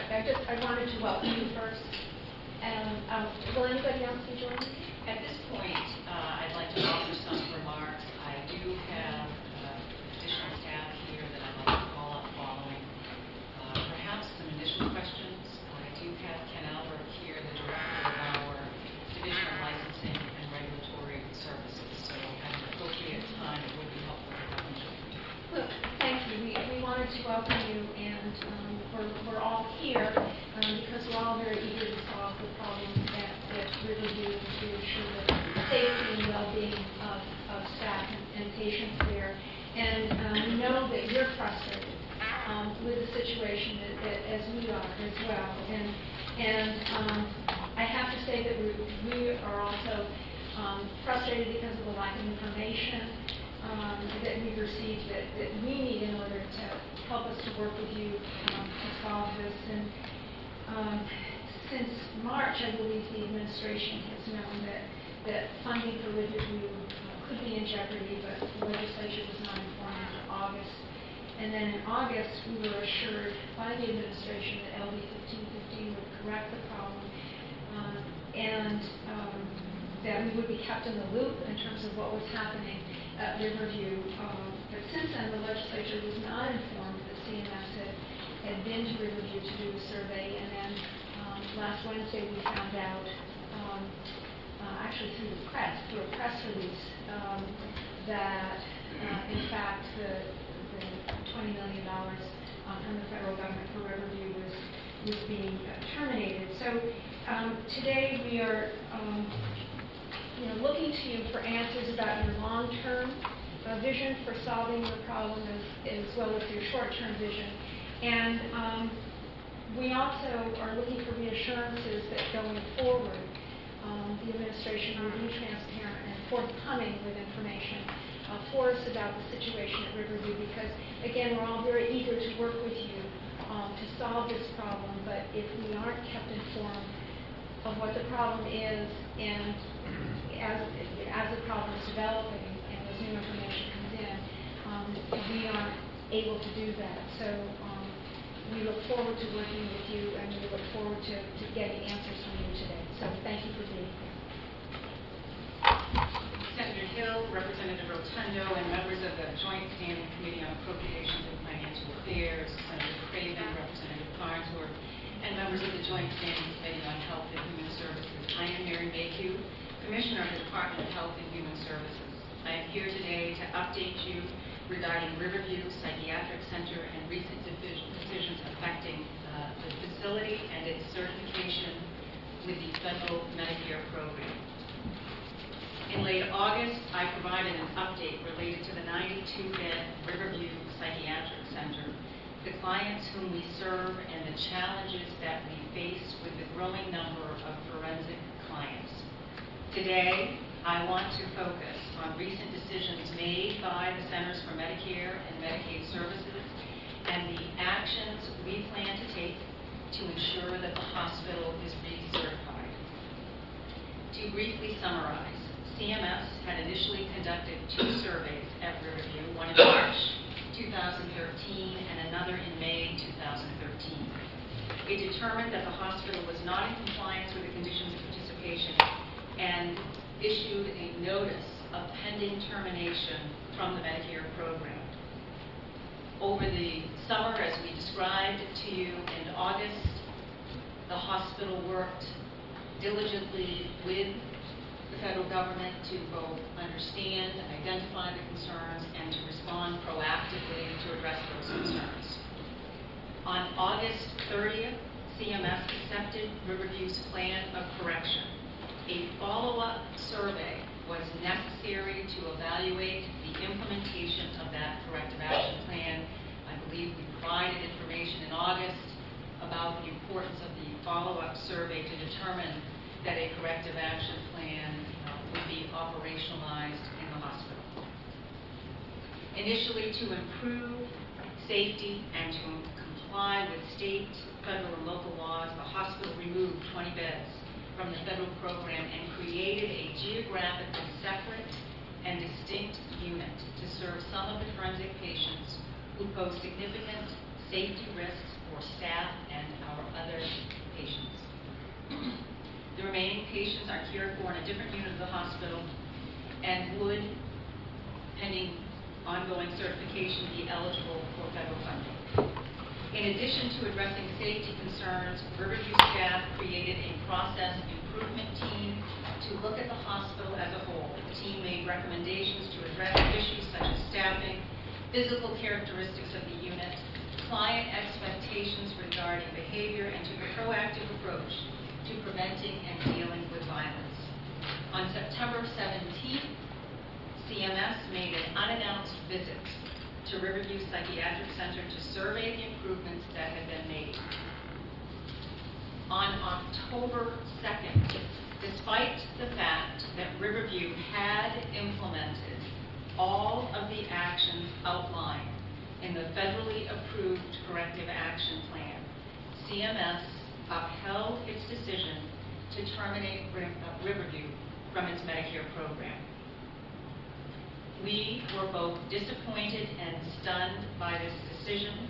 I wanted to welcome you first. Will anybody else be joining? At this point, I'd like to offer some remarks. I do have additional staff here that I'd like to call up following perhaps some initial questions. I do have Ken Albert here, the director of our Division of Licensing and Regulatory Services. So at an appropriate time, it would be helpful to have him join. Well, thank you. We wanted to welcome you, and we're all here because we're all very eager to solve the problems at Riverview to ensure the safety and well-being of staff and patients there. And we know that you're frustrated with the situation as we are as well. And I have to say that we are also frustrated because of the lack of information that we've received that we need in order to help us to work with you to solve this. And since March, I believe the administration has known that funding for Riverview could be in jeopardy, but the legislature was not informed until August. And then in August, we were assured by the administration that LD 1515 would correct the problem and that we would be kept in the loop in terms of what was happening at Riverview. But since then, the legislature was not informed that CMS had been to Riverview to do a survey, and then last Wednesday we found out, actually through a press release, that in fact the $20 million from the federal government for Riverview was being terminated. So today we are looking to you for answers about your long-term vision for solving the problem as well as your short-term vision. And we also are looking for reassurances that going forward, the administration will be transparent and forthcoming with information for us about the situation at Riverview, because, again, we're all very eager to work with you to solve this problem, but if we aren't kept informed of what the problem is, and as the problem is developing and as new information comes in, we aren't able to do that. So we look forward to working with you, and we look forward to getting answers from you today. So thank you for being here. Senator Hill, Representative Rotundo, and members of the Joint Standing Committee on Appropriations and Financial Affairs, Senator Craven, Representative Farnsworth, and members of the Joint Standing Committee on Health and Human Services. I am Mary Mayhew, Commissioner of the Department of Health and Human Services. I am here today to update you regarding Riverview Psychiatric Center and recent decisions affecting the facility and its certification with the federal Medicare program. In late August, I provided an update related to the 92-bed Riverview Psychiatric Center, the clients whom we serve, and the challenges that we face with the growing number of forensic clients. Today, I want to focus on recent decisions made by the Centers for Medicare and Medicaid Services and the actions we plan to take to ensure that the hospital is recertified. To briefly summarize, CMS had initially conducted 2 surveys at Riverview, one in March 2013 and another in May 2013. It determined that the hospital was not in compliance with the conditions of participation and issued a notice of pending termination from the Medicare program. Over the summer, as we described to you in August, the hospital worked diligently with the federal government to both understand and identify the concerns and to respond proactively to address those concerns. On August 30th, CMS accepted Riverview's plan of correction. A follow-up survey was necessary to evaluate the implementation of that corrective action plan. I believe we provided information in August about the importance of the follow-up survey to determine that a corrective action plan would be operationalized in the hospital. Initially, to improve safety and to comply with state, federal, and local laws, the hospital removed 20 beds from the federal program and created a geographically separate and distinct unit to serve some of the forensic patients who pose significant safety risks for staff and our other patients. The remaining patients are cared for in a different unit of the hospital and would, pending ongoing certification, be eligible for federal funding. In addition to addressing safety concerns, Riverview staff created a process improvement team to look at the hospital as a whole. The team made recommendations to address issues such as staffing, physical characteristics of the unit, client expectations regarding behavior, and took a proactive approach to preventing and dealing with violence. On September 17th, CMS made an unannounced visit to Riverview Psychiatric Center to survey the improvements that had been made. On October 2nd, despite the fact that Riverview had implemented all of the actions outlined in the federally approved corrective action plan, CMS upheld its decision to terminate Riverview from its Medicare program. We were both disappointed and stunned by this decision,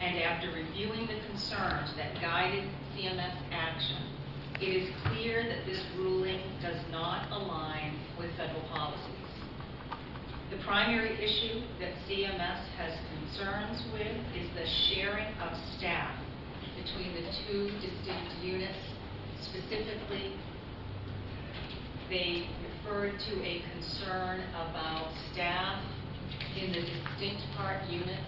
and after reviewing the concerns that guided CMS action, it is clear that this ruling does not align with federal policies. The primary issue that CMS has concerns with is the sharing of staff between the two distinct units. Specifically, they referred to a concern about staff in the distinct part unit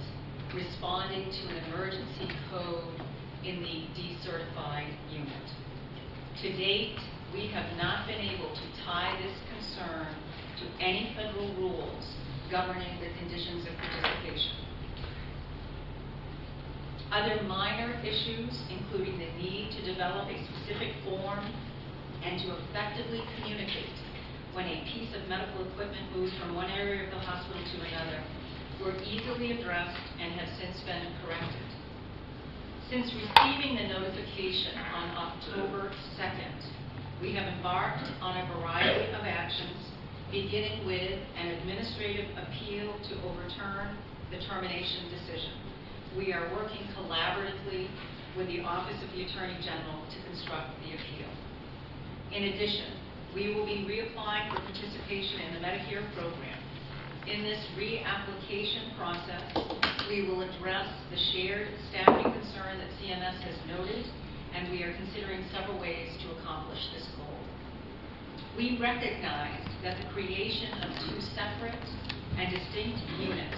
responding to an emergency code in the decertified unit. To date, we have not been able to tie this concern to any federal rules governing the conditions of participation. Other minor issues, including the need to develop a specific form and to effectively communicate when a piece of medical equipment moves from one area of the hospital to another, were easily addressed and have since been corrected. Since receiving the notification on October 2nd, we have embarked on a variety of actions, beginning with an administrative appeal to overturn the termination decision. We are working collaboratively with the Office of the Attorney General to construct the appeal. In addition, we will be reapplying for participation in the Medicare program. In this reapplication process, we will address the shared staffing concern that CMS has noted, and we are considering several ways to accomplish this goal. We recognize that the creation of two separate and distinct units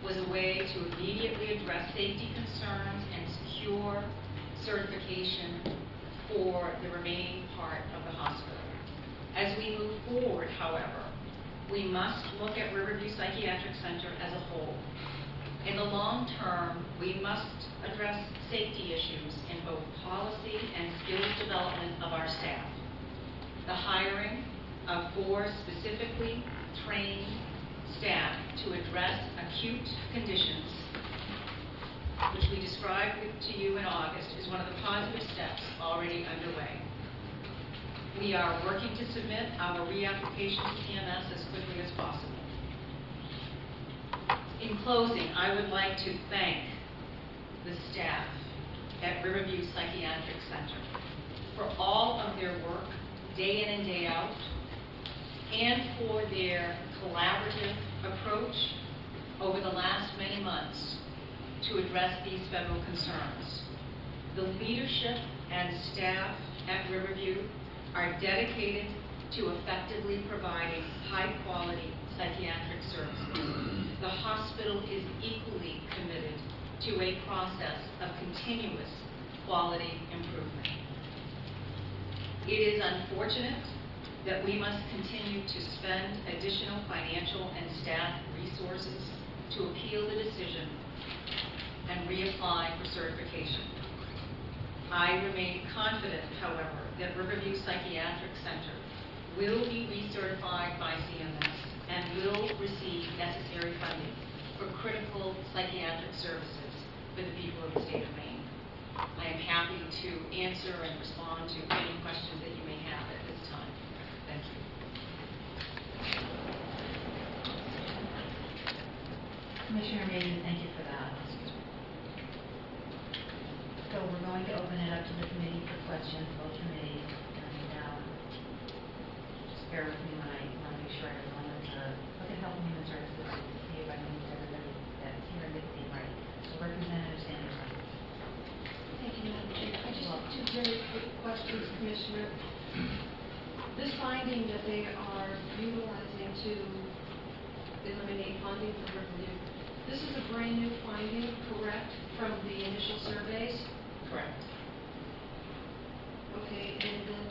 was a way to immediately address safety concerns and secure certification for the remaining part of the hospital. As we move forward, however, we must look at Riverview Psychiatric Center as a whole. In the long term, we must address safety issues in both policy and skills development of our staff. The hiring of 4 specifically trained staff to address acute conditions, which we described to you in August, is one of the positive steps already underway. We are working to submit our reapplication to CMS as quickly as possible. In closing, I would like to thank the staff at Riverview Psychiatric Center for all of their work, day in and day out, and for their collaborative approach over the last many months to address these federal concerns. The leadership and staff at Riverview are dedicated to effectively providing high-quality psychiatric services. The hospital is equally committed to a process of continuous quality improvement. It is unfortunate that we must continue to spend additional financial and staff resources to appeal the decision and reapply for certification. I remain confident, however, that Riverview Psychiatric Center will be recertified by CMS and will receive necessary funding for critical psychiatric services for the people of the state of Maine. I am happy to answer and respond to any questions that you may have at this time. Thank you. Commissioner Mayhew, thank you for that. out to the committee for questions, both committees, and just bear with me when I want to make sure everyone is look at Health and Human Services to see if I can use everybody that's here and get the name right. So Representative Sanders. Thank you, Madam Chair. I just have two very quick questions, Commissioner. This finding that they are utilizing to eliminate funding for Riverview, this is a brand new finding, correct, from the initial surveys? Correct. Okay, and then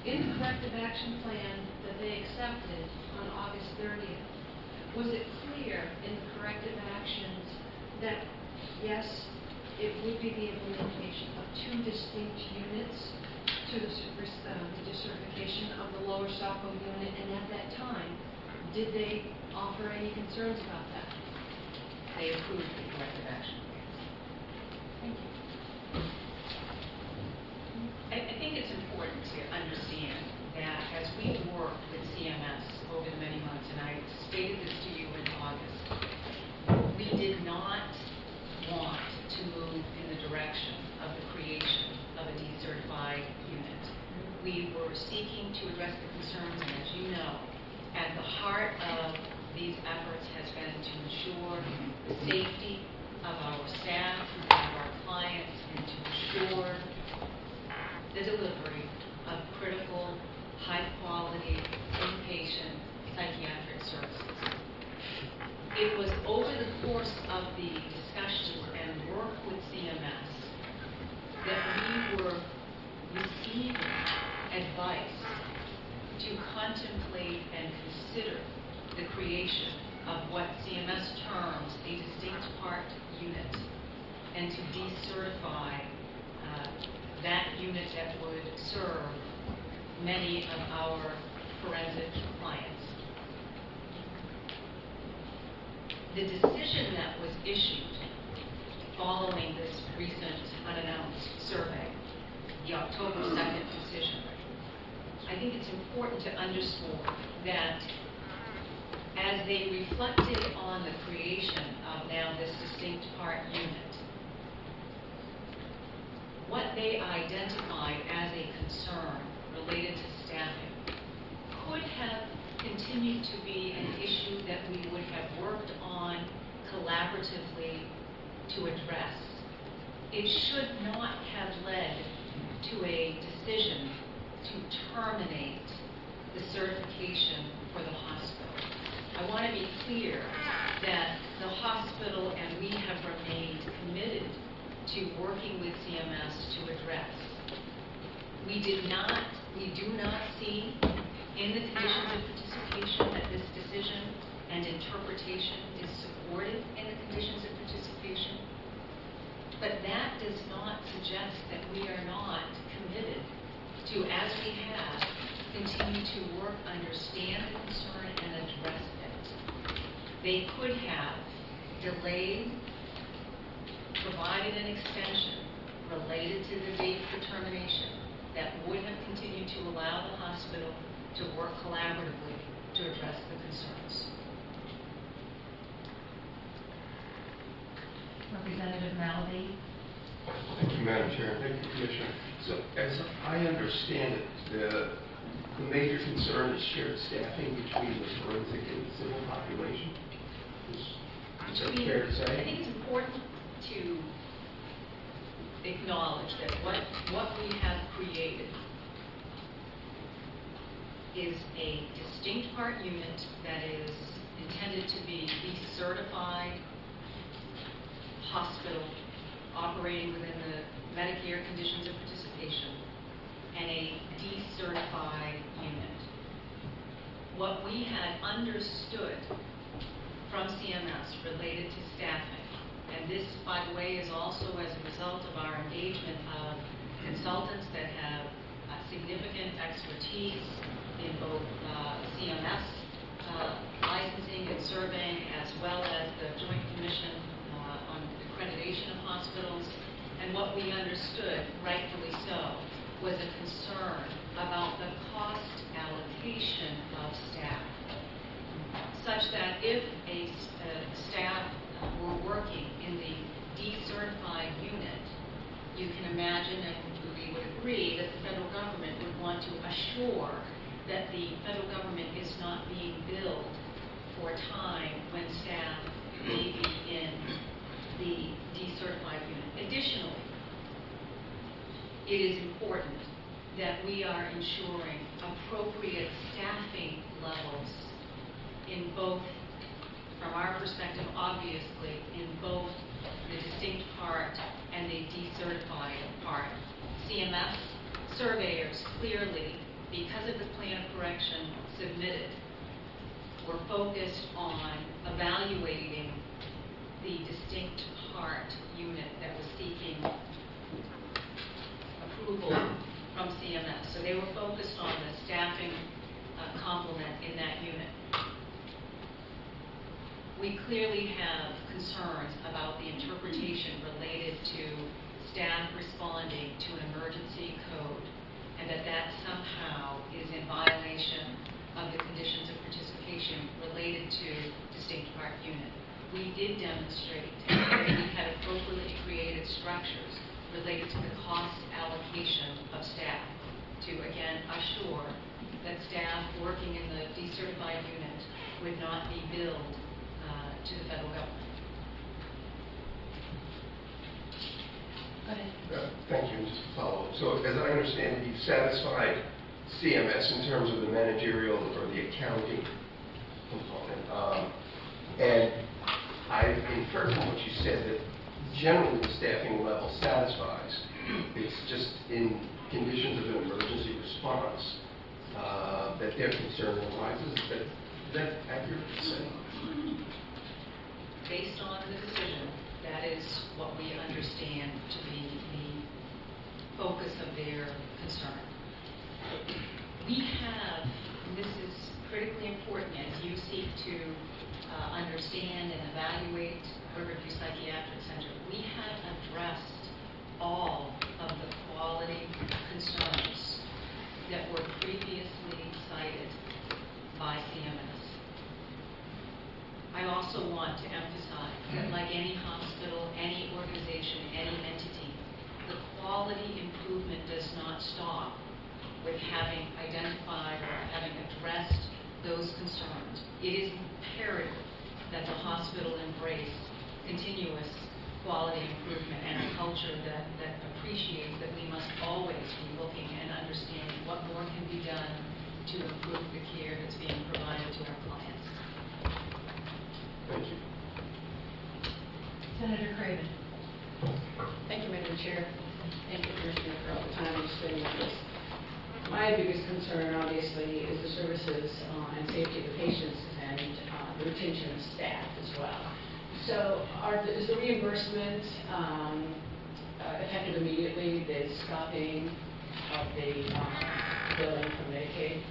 in the corrective action plan that they accepted on August 30th, was it clear in the corrective actions that, yes, it would be the implementation of two distinct units to the decertification of the lower Saco unit, and at that time, did they offer any concerns about that? They approved the corrective action. Thank you. I think it's important to understand that as we work with CMS over the many months, and I stated this to you in August, we did not want to move in the direction of the creation of a decertified unit. We were seeking to address the concerns, and as you know, at the heart of these efforts has been to ensure the safety of our staff, of our clients, and to ensure the delivery of critical, high-quality, inpatient psychiatric services. It was over the course of the discussions and work with CMS that we were receiving advice to contemplate and consider the creation of what CMS terms a distinct part unit, and to decertify that unit that would serve many of our forensic clients. The decision that was issued following this recent unannounced survey, the October 2nd decision, I think it's important to underscore that as they reflected on the creation of now this distinct part unit, what they identified as a concern related to staffing could have continued to be an issue that we would have worked on collaboratively to address. It should not have led to a decision to terminate the certification for the hospital. I want to be clear that the hospital and we have remained committed to working with CMS to address. We do not see in the conditions of participation that this decision and interpretation is supported in the conditions of participation. But that does not suggest that we are not committed to, as we have, continue to work, understand the concern, and address it. They could have delayed, provided an extension related to the date for termination that would have continued to allow the hospital to work collaboratively to address the concerns. Representative Malaby. Thank you, Madam Chair. Thank you, Commissioner. So, as I understand it, the major concern is shared staffing between the forensic and the civil population. Is that fair to say? I think it's important to acknowledge that what we have created is a distinct part unit that is intended to be the certified hospital operating within the Medicare conditions of participation, and a decertified unit. What we had understood from CMS related to staffing, and this, by the way, is also as a result of our engagement of consultants that have significant expertise in both CMS licensing and surveying, as well as the Joint Commission on Accreditation of Hospitals. And what we understood, rightfully so, was a concern about the cost allocation of staff, such that if a staff were working in the decertified unit, you can imagine, and we would agree, that the federal government would want to assure that the federal government is not being billed for time when staff may be in the decertified unit. Additionally, it is important that we are ensuring appropriate staffing levels in both, from our perspective, obviously, in both the distinct part and the decertified part. CMS surveyors clearly, because of the plan of correction submitted, were focused on evaluating the distinct part unit that was seeking approval from CMS. So they were focused on the staffing complement in that unit. We clearly have concerns about the interpretation related to staff responding to an emergency code, and that somehow is in violation of the conditions of participation related to distinct part unit. We did demonstrate that we had appropriately created structures related to the cost allocation of staff to, again, assure that staff working in the decertified unit would not be billed to the federal government. Go ahead. Thank you. And just to follow up. So as I understand it, you've satisfied CMS in terms of the managerial or the accounting component. And I inferred from what you said that generally the staffing level satisfies. It's just in conditions of an emergency response that their concern arises. Is that accurate to say? Based on the decision, that is what we understand to be the focus of their concern. We have, and this is critically important as you seek to understand and evaluate Riverview Psychiatric Center, we have addressed all of the quality concerns that were previously cited by CMS. I also want to emphasize that like any hospital, any organization, any entity, the quality improvement does not stop with having identified or having addressed those concerns. It is imperative that the hospital embrace continuous quality improvement and a culture that appreciates that we must always be looking and understanding what more can be done to improve the care that's being provided to our clients. Thank you. Senator Craven. Thank you, Madam Chair. Thank you, Commissioner, for all the time you spend with us. My biggest concern, obviously, is the services and safety of the patients and the retention of staff as well. So is the reimbursement effective immediately, the stopping of the billing from Medicaid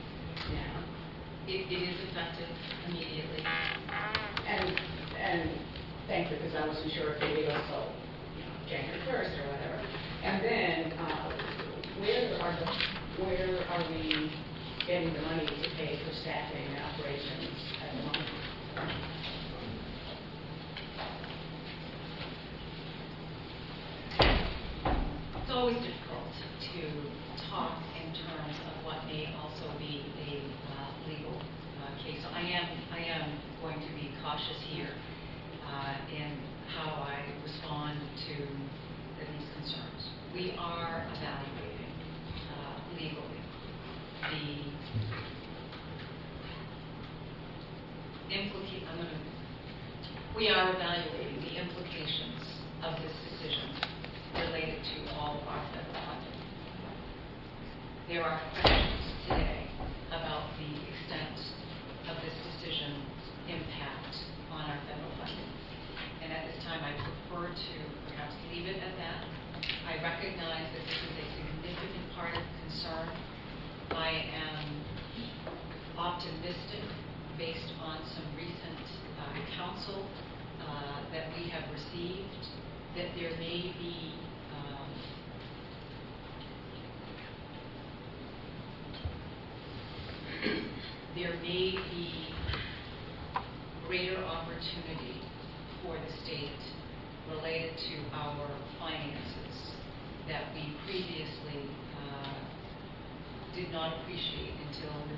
now? It is effective immediately. And thankfully, because I wasn't sure if they gave us till January 1st or whatever. And then where are we getting the money to pay for staffing and operations at the moment? It's always difficult to talk in terms of what may also be a legal case. So I am going to be cautious here in how I respond to these concerns. We are evaluating legally we are evaluating the implications of this decision related to all of our federal funding. There are questions today about the extent of this decision's impact on our federal funding. And at this time, I prefer to perhaps leave it at that. I recognize that this is a significant part of concern. I am optimistic based on some recent counsel that we have received that there may be greater opportunity for the state related to our finances that we previously did not appreciate until